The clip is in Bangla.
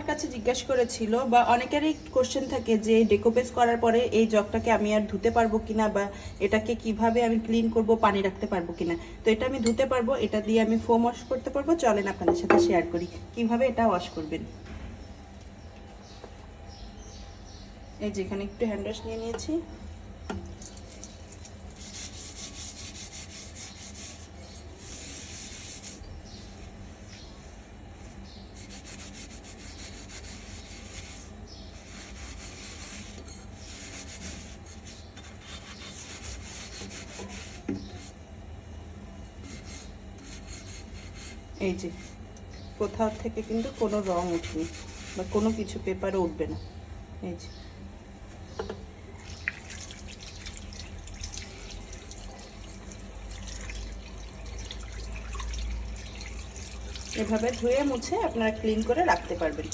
কাছে জিজ্ঞাসা করেছিল বা অনেকেরই কোশ্চেন থাকে যে ডেকোপেস করার পরে এই জগটাকে আমি আর ধুতে পারবো কিনা বা এটাকে কিভাবে আমি ক্লিন করব, পানি রাখতে পারবো কিনা। তো এটা আমি ধুতে পারবো, এটা দিয়ে আমি ফোম ওয়াশ করতে পারবো। চলেন আপনাদের সাথে শেয়ার করি কিভাবে এটা ওয়াশ করবেন। এই যে এখানে একটু হ্যান্ড ওয়াশ নিয়ে নিয়েছি। এই যে কোথাও থেকে কিন্তু কোনো রং উঠেনি বা কোনো কিছু পেপারও উঠবে না। এই যে এভাবে ধুয়ে মুছে আপনারা ক্লিন করে রাখতে পারবেন।